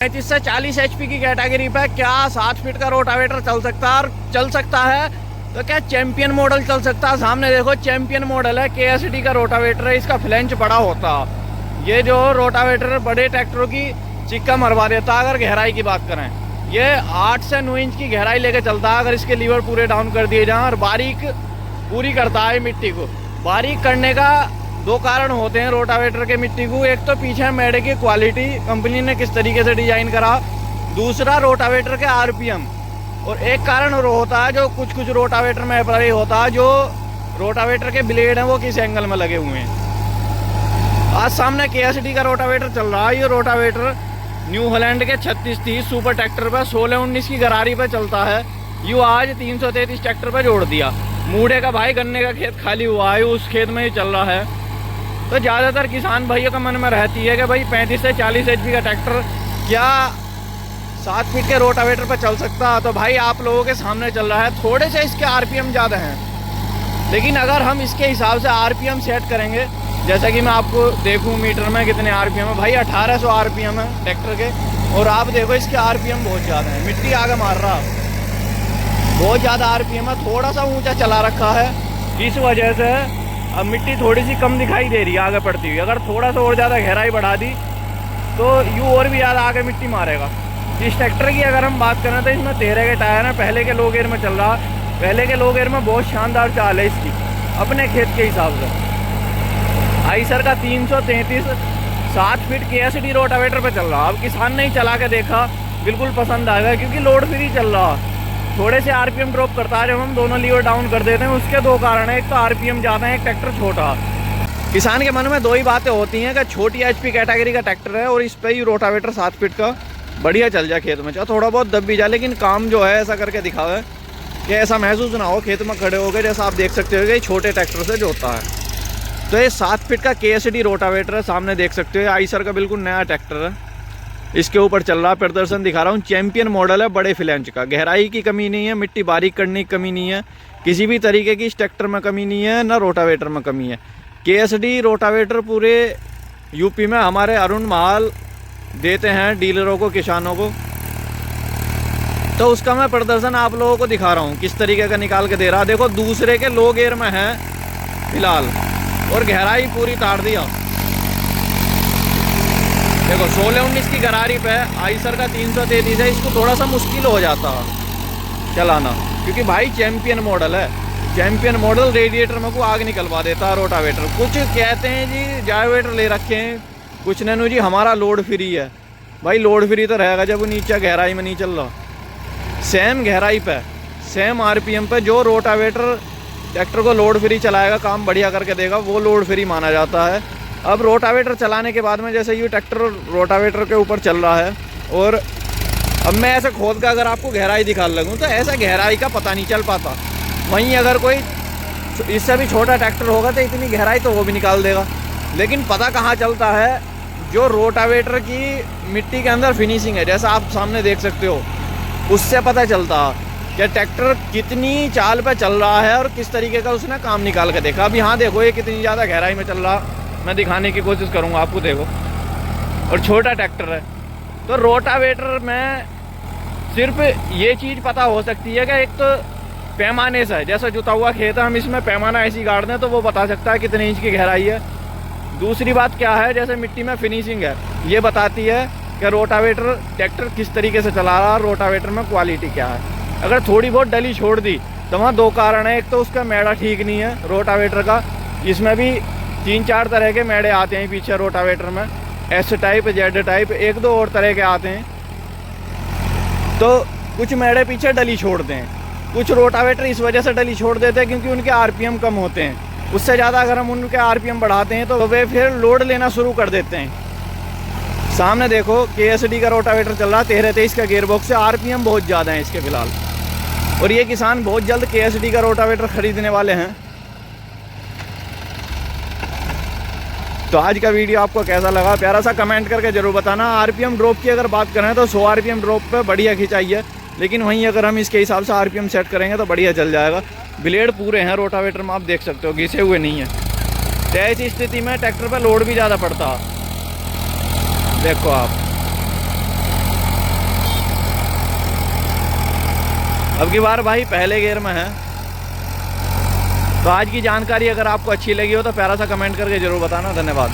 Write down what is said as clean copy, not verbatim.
35 से 40 HP की category पे क्या 7 फीट का रोटावेटर चल सकता है तो क्या चैंपियन मॉडल चल सकता है। सामने देखो चैंपियन मॉडल है, KSD का रोटावेटर है, इसका फ्लेंच बड़ा होता। ये जो रोटावेटर बड़े ट्रैक्टरों की चिक्का मरवा देता अगर गहराई की बात करें। ये 8 से 9 इंच की गहराई लेके चलता है अगर इसके लीवर पूरे डाउन कर दिए जाएं, और बारीक पूरी करता है मिट्टी को। बारीक करने का दो कारण होते हैं रोटावेटर के मिट्टी को, एक तो पीछे मेड़े की क्वालिटी कंपनी ने किस तरीके से डिजाइन करा, दूसरा रोटावेटर के RPM, और एक कारण और होता है जो कुछ रोटावेटर में अप्लाई होता है, जो रोटावेटर के ब्लेड हैं वो किस एंगल में लगे हुए हैं। आज सामने KSD का रोटावेटर चल रहा है। ये रोटावेटर न्यू हॉलैंड के 3630 सुपर ट्रैक्टर पर 1619 की गरारी पर चलता है। यू आज 333 ट्रैक्टर पर जोड़ दिया। मूढ़े का भाई गन्ने का खेत खाली हुआ है, उस खेत में ही चल रहा है। तो ज़्यादातर किसान भाइयों का मन में रहती है कि भाई 35 से 40 HP का ट्रैक्टर क्या 7 फीट के रोटावेटर पर चल सकता है। तो भाई आप लोगों के सामने चल रहा है। थोड़े से इसके RPM ज़्यादा हैं, लेकिन अगर हम इसके हिसाब से RPM सेट करेंगे, जैसा कि मैं आपको देखूं मीटर में कितने RPM है, भाई 1800 RPM है ट्रैक्टर के। और आप देखो इसके RPM बहुत ज़्यादा है, मिट्टी आगे मार रहा, बहुत ज़्यादा RPM है। थोड़ा सा ऊंचा चला रखा है, इस वजह से अब मिट्टी थोड़ी सी कम दिखाई दे रही है आगे पड़ती हुई। अगर थोड़ा सा और ज़्यादा गहराई बढ़ा दी तो यूँ और भी ज़्यादा आगे मिट्टी मारेगा। इस ट्रैक्टर की अगर हम बात करें तो इसमें 13 के टायर हैं, पहले के लो गियर में चल रहा। पहले के लो गियर में बहुत शानदार चाल है इसकी अपने खेत के हिसाब से। आइसर का 333 7 फीट KSD रोटावेटर पे चल रहा। अब किसान ने ही चला के देखा, बिल्कुल पसंद आएगा, क्योंकि लोड फ्री चल रहा। थोड़े से RPM ड्रॉप करता है जब हम दोनों लीवर डाउन कर देते हैं। उसके दो कारण है, एक तो RPM ज़्यादा है, एक ट्रैक्टर छोटा। किसान के मन में दो ही बातें होती हैं कि छोटी HP कैटेगरी का ट्रैक्टर है और इस पर ही रोटावेटर 7 फीट का बढ़िया चल जाए खेत में, चाहे थोड़ा बहुत दब भी जाए, लेकिन काम जो है ऐसा करके दिखावे कि ऐसा महसूस ना हो खेत में खड़े हो गए। जैसा आप देख सकते हो कि छोटे ट्रैक्टर से जोतता है। तो ये 7 फीट का KSD रोटावेटर है, सामने देख सकते हो। आइसर का बिल्कुल नया ट्रैक्टर है, इसके ऊपर चल रहा। प्रदर्शन दिखा रहा हूँ, चैंपियन मॉडल है, बड़े फ्लेंच का। गहराई की कमी नहीं है, मिट्टी बारीक करने की कमी नहीं है, किसी भी तरीके की इस ट्रैक्टर में कमी नहीं है, ना रोटावेटर में कमी है। KSD रोटावेटर पूरे यूपी में हमारे अरुण महाल देते हैं डीलरों को, किसानों को। तो उसका मैं प्रदर्शन आप लोगों को दिखा रहा हूँ किस तरीके का निकाल के दे रहा। देखो दूसरे के लो गियर में है फिलहाल, और गहराई पूरी तार दिया। देखो 1619 की गरारी पे आइसर का 333 है। इसको थोड़ा सा मुश्किल हो जाता चलाना, क्योंकि भाई चैंपियन मॉडल है। चैंपियन मॉडल रेडिएटर में को आग निकलवा देता है रोटावेटर। कुछ कहते हैं जी जावेटर ले रखे हैं, कुछ नैनू जी हमारा लोड फ्री है। भाई लोड फ्री तो रहेगा जब वो नीचे गहराई में नहीं चल रहा। सेम गहराई पे, सेम RPM पे जो रोटावेटर ट्रैक्टर को लोड फ्री चलाएगा, काम बढ़िया करके देगा, वो लोड फ्री माना जाता है। अब रोटावेटर चलाने के बाद में जैसे ये ट्रैक्टर रोटावेटर के ऊपर चल रहा है, और अब मैं ऐसे खोद का अगर आपको गहराई दिखा लगूँ तो ऐसा गहराई का पता नहीं चल पाता। वहीं अगर कोई इससे भी छोटा ट्रैक्टर होगा तो इतनी गहराई तो वो भी निकाल देगा। लेकिन पता कहाँ चलता है, जो रोटावेटर की मिट्टी के अंदर फिनिशिंग है, जैसा आप सामने देख सकते हो, उससे पता चलता कि ट्रैक्टर कितनी चाल पे चल रहा है और किस तरीके का उसने काम निकाल के देखा। अब यहाँ देखो ये कितनी ज़्यादा गहराई में चल रहा, मैं दिखाने की कोशिश करूँगा आपको। देखो, और छोटा ट्रैक्टर है। तो रोटावेटर में सिर्फ ये चीज़ पता हो सकती है कि एक तो पैमाने से, जैसा जुता हुआ खेत है, हम इसमें पैमाना ऐसी गाड़ दें तो वो बता सकता है कितने इंच की गहराई है। दूसरी बात क्या है, जैसे मिट्टी में फिनिशिंग है, ये बताती है कि रोटावेटर ट्रैक्टर किस तरीके से चला रहा, रोटावेटर में क्वालिटी क्या है। अगर थोड़ी बहुत डली छोड़ दी तो वहाँ दो कारण है, एक तो उसका मेड़ा ठीक नहीं है रोटावेटर का, इसमें भी 3-4 तरह के मेड़े आते हैं पीछे रोटावेटर में, S टाइप, Z टाइप, 1-2 और तरह के आते हैं। तो कुछ मेड़े पीछे डली छोड़ते हैं, कुछ रोटावेटर इस वजह से डली छोड़ देते हैं क्योंकि उनके RPM कम होते हैं। उससे ज़्यादा अगर हम उनके RPM बढ़ाते हैं तो वे फिर लोड लेना शुरू कर देते हैं। सामने देखो KSD का रोटावेटर चल रहा, 1323 का गियरबॉक्स है, RPM बहुत ज़्यादा है इसके फिलहाल। और ये किसान बहुत जल्द KSD का रोटावेटर खरीदने वाले हैं। तो आज का वीडियो आपको कैसा लगा, प्यारा सा कमेंट करके जरूर बताना। RPM ड्रॉप की अगर बात करें तो 100 RPM ड्रॉप पे बढ़िया खिंचाई है, लेकिन वहीं अगर हम इसके हिसाब से RPM सेट करेंगे तो बढ़िया चल जाएगा। ब्लेड पूरे हैं रोटावेटर में, आप देख सकते हो, घिसे हुए नहीं है। तो ऐसी स्थिति में ट्रैक्टर पर लोड भी ज़्यादा पड़ता, देखो आप। अब की बार भाई पहले गियर में है। तो आज की जानकारी अगर आपको अच्छी लगी हो तो प्यारा सा कमेंट करके ज़रूर बताना। धन्यवाद।